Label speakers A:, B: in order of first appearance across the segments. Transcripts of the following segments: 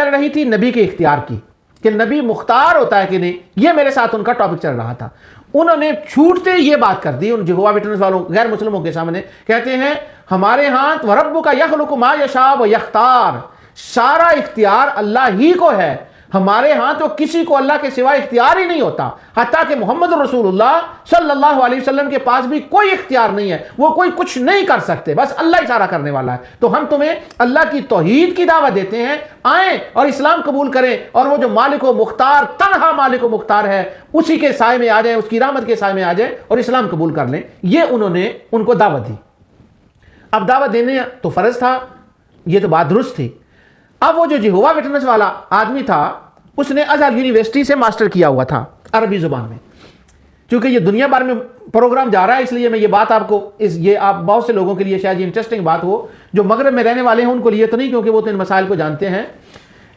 A: چل رہی تھی نبی کے اختیار کی کہ نبی مختار ہوتا ہے کہ نہیں، یہ میرے ساتھ ان کا ٹاپک چل رہا تھا. انہوں نے چھوٹتے یہ بات کر دی ان یہوہ وٹنس والوں غیر مسلموں کے سامنے. کہتے ہیں ہمارے ہاں وَرَبُّكَ يَخْلُقُ مَا يَشَاءُ وَيَخْتَارُ، سارا اختیار اللہ ہی کو ہے، ہمارے ہاں تو کسی کو اللہ کے سوا اختیار ہی نہیں ہوتا. حتیٰ کہ محمد رسول اللہ صلی اللہ علیہ وسلم کے پاس بھی کوئی اختیار نہیں ہے، وہ کوئی کچھ نہیں کر سکتے، بس اللہ ہی سارا کرنے والا ہے. تو ہم تمہیں اللہ کی توحید کی دعوت دیتے ہیں، آئیں اور اسلام قبول کریں، اور وہ جو مالک و مختار، تنہا مالک و مختار ہے، اسی کے سائے میں آ جائیں، اس کی رحمت کے سائے میں آ جائیں اور اسلام قبول کر لیں. یہ انہوں نے ان کو دعوت دی. اب دعوت دینے تو فرض تھا، یہ تو بات درست تھی. اب وہ جو یہوہ وٹنس والا آدمی تھا اس نے ازہر یونیورسٹی سے ماسٹر کیا ہوا تھا عربی زبان میں. چونکہ یہ دنیا بھر میں پروگرام جا رہا ہے، اس لیے میں یہ بات آپ کو یہ آپ بہت سے لوگوں کے لیے شاید یہ انٹرسٹنگ بات ہو جو مغرب میں رہنے والے ہیں ان کو لیے تو نہیں، کیونکہ وہ تو ان مسائل کو جانتے ہیں.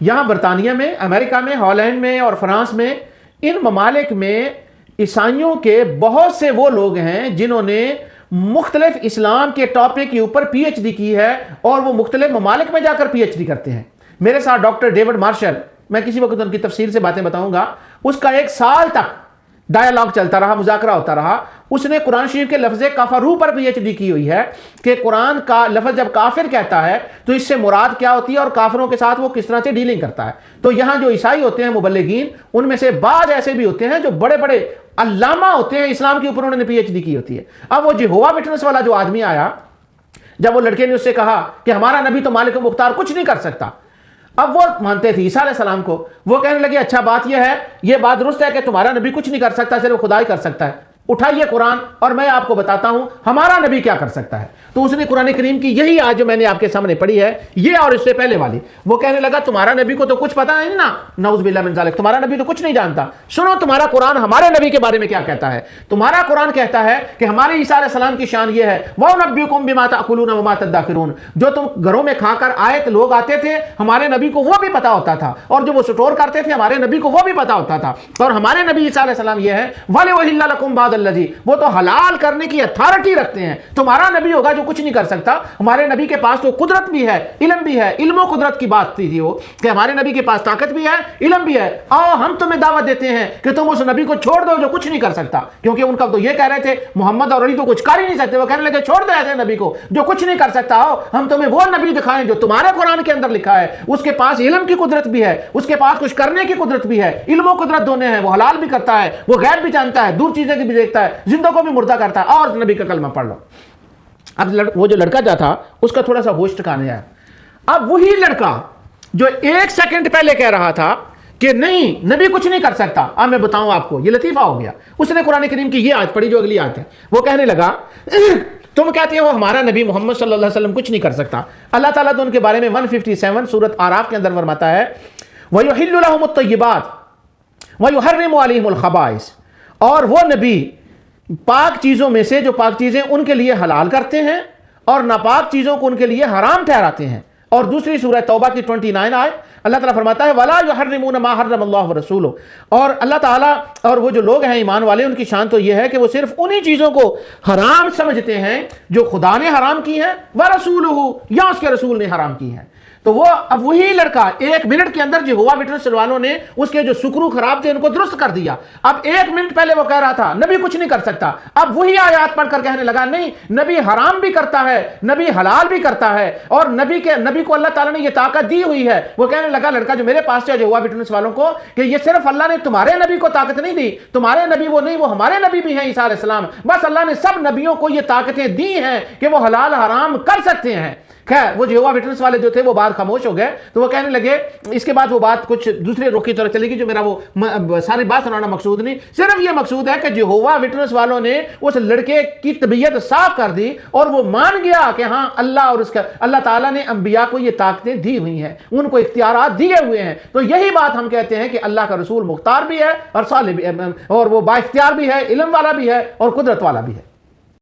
A: یہاں برطانیہ میں، امریکہ میں، ہالینڈ میں اور فرانس میں، ان ممالک میں عیسائیوں کے بہت سے وہ لوگ ہیں جنہوں نے مختلف اسلام کے ٹاپک کے اوپر پی ایچ ڈی کی ہے، اور وہ مختلف ممالک میں جا کر پی ایچ ڈی کرتے ہیں. میرے ساتھ ڈاکٹر ڈیوڈ مارشل، میں کسی وقت ان کی تفصیل سے باتیں بتاؤں گا، اس کا 1 سال تک ڈائیلاگ چلتا رہا، مذاکرہ ہوتا رہا. اس نے قرآن شریف کے لفظ کفرو پر پی ایچ ڈی کی ہوئی ہے کہ قرآن کا لفظ جب کافر کہتا ہے تو اس سے مراد کیا ہوتی ہے اور کافروں کے ساتھ وہ کس طرح سے ڈیلنگ کرتا ہے. تو یہاں جو عیسائی ہوتے ہیں مبلغین، ان میں سے بعض ایسے بھی ہوتے ہیں جو بڑے بڑے علامہ ہوتے ہیں اسلام کے اوپر، انہوں نے پی ایچ ڈی کی ہوتی ہے. اب وہ یہوہ وٹنس والا جو آدمی آیا، جب وہ لڑکے نے اس سے کہا کہ ہمارا نبی تو مالک و مختار کچھ نہیں کر سکتا، اب وہ مانتے تھے عیسیٰ علیہ السلام کو، وہ کہنے لگے اچھا بات یہ ہے، یہ بات درست ہے کہ تمہارا نبی کچھ نہیں کر سکتا، صرف خدا ہی کر سکتا ہے، اٹھائیے قرآن اور میں آپ کو بتاتا ہوں ہمارا نبی کیا کر سکتا ہے. تو اس نے قرآن کریم کی یہی آیت جو میں نے آپ کے سامنے پڑھی ہے، یہ اور اس سے پہلے والی، وہ کہنے لگا تمہارا نبی کو تو کچھ پتا نہیں نا، نعوذ باللہ من ذالک، تمہارا نبی تو کچھ نہیں جانتا. سنو تمہارا قرآن ہمارے نبی کے بارے میں کیا کہتا ہے. تمہارا قرآن کہتا ہے کہ ہمارے عیسیٰ علیہ السلام کی شان یہ ہے، وَأُنَبِّئُكُم بِمَا تَأْكُلُونَ وَمَا تَدَّخِرُونَ، جو تم گھروں میں کھا کر آئے لوگ آتے تھے، ہمارے نبی کو وہ بھی پتا ہوتا تھا، اور جو وہ سٹور کرتے تھے ہمارے نبی کو وہ بھی پتا ہوتا تھا. اور ہمارے نبی عیسیٰ علیہ السلام یہ ہے وَلِأُحِلَّ لَكُم بَعْضَ الَّذِي، وہ تو حلال کرنے کی اتھارٹی رکھتے ہیں. تمہارا نبی ہوگا جو کچھ نہیں کر سکتا، ہمارے نبی کے پاس تو قدرت بھی ہے، علم بھی ہے. علم و قدرت کی بات تھی وہ کہ ہمارے نبی کے پاس طاقت بھی ہے، علم بھی ہے. آؤ ہم تمہیں دعوت دیتے ہیں کہ تم اس نبی کو چھوڑ دو جو کچھ نہیں کر سکتا، کیونکہ ان کا تو یہ کہہ رہے تھے محمد اور علی تو کچھ کر ہی نہیں سکتے. وہ کہنے لگے چھوڑ دو ایسے نبی کو جو کچھ نہیں کر سکتا، آؤ ہم تمہیں وہ نبی دکھائیں جو تمہارے قرآن کے اندر لکھا ہے، اس کے پاس علم کی قدرت بھی ہے، اس کے پاس کچھ کرنے کی قدرت بھی ہے. علم و قدرت دونوں ہیں، وہ حلال بھی کرتا ہے، وہ غیب بھی جانتا ہے، دور چیزیں بھی دیکھتا ہے، زندوں کو بھی مردہ کرتا ہے. اور نبی کا کلمہ پڑھ لو. اب وہ جو لڑکا جو تھا اس کا تھوڑا سا ہوش ٹھکانے آیا. اب وہی لڑکا جو 1 سیکنڈ پہلے کہہ رہا تھا کہ نہیں نبی کچھ نہیں کر سکتا، اب میں بتاؤں آپ کو، یہ لطیفہ ہو گیا. اس نے قرآن کریم کی یہ آیت پڑھی جو اگلی آیت ہے. وہ کہنے لگا تم کہتے ہو ہمارا نبی محمد صلی اللہ علیہ وسلم کچھ نہیں کر سکتا. اللہ تعالیٰ تو ان کے بارے میں 157 سورۃ اعراف کے اندر فرماتا ہے وَيُحِلُّ لَهُمُ الطَّيِّبَاتِ وَيُحَرِّمُ عَلَيْهِمُ الْخَبَائِثَ، اور وہ نبی پاک چیزوں میں سے جو پاک چیزیں ان کے لیے حلال کرتے ہیں اور ناپاک چیزوں کو ان کے لیے حرام ٹھہراتے ہیں. اور دوسری سورہ توبہ کی 29 آیت اللہ تعالیٰ فرماتا ہے وَلَا يُحَرِّمُونَ مَا حَرَّمَ اللَّهُ وَرَسُولُهُ، اور اللہ تعالیٰ اور وہ جو لوگ ہیں ایمان والے ان کی شان تو یہ ہے کہ وہ صرف انہی چیزوں کو حرام سمجھتے ہیں جو خدا نے حرام کی ہیں، وَرَسُولُهُ، یا اس کے رسول نے حرام کی ہیں. تو وہ اب وہی لڑکا 1 منٹ کے اندر یہوہ وٹنس والوں نے اس کے جو سکرو خراب تھے ان کو درست کر دیا. اب 1 منٹ پہلے وہ کہہ رہا تھا نبی کچھ نہیں کر سکتا، اب وہی آیات پڑھ کر کہنے لگا نہیں نبی حرام بھی کرتا ہے، نبی حلال بھی کرتا ہے، اور نبی کو اللہ تعالیٰ نے یہ طاقت دی ہوئی ہے. وہ کہنے لگا لڑکا جو میرے پاس سے یہوہ وٹنس والوں کو کہ یہ صرف اللہ نے تمہارے نبی کو طاقت نہیں دی، تمہارے نبی وہ نہیں، وہ ہمارے نبی بھی ہیں عیسیٰ علیہ السلام، بس اللہ نے سب نبیوں کو یہ طاقتیں دی ہیں کہ وہ حلال حرام کر سکتے ہیں. خیر وہ یہوہ وٹنس والے جو تھے وہ بعد خاموش ہو گئے. تو وہ کہنے لگے اس کے بعد وہ بات کچھ دوسرے رخ کی طرف چلے گی جو میرا وہ ساری بات سنانا مقصود نہیں، صرف یہ مقصود ہے کہ یہوہ وٹنس والوں نے اس لڑکے کی طبیعت صاف کر دی اور وہ مان گیا کہ ہاں اللہ اور اس کا اللہ تعالیٰ نے انبیاء کو یہ طاقتیں دی ہوئی ہیں، ان کو اختیارات دیے ہوئے ہیں. تو یہی بات ہم کہتے ہیں کہ اللہ کا رسول مختار بھی ہے اور صالح بھی ہے، اور وہ با اختیار بھی ہے، علم والا بھی ہے اور قدرت والا بھی ہے.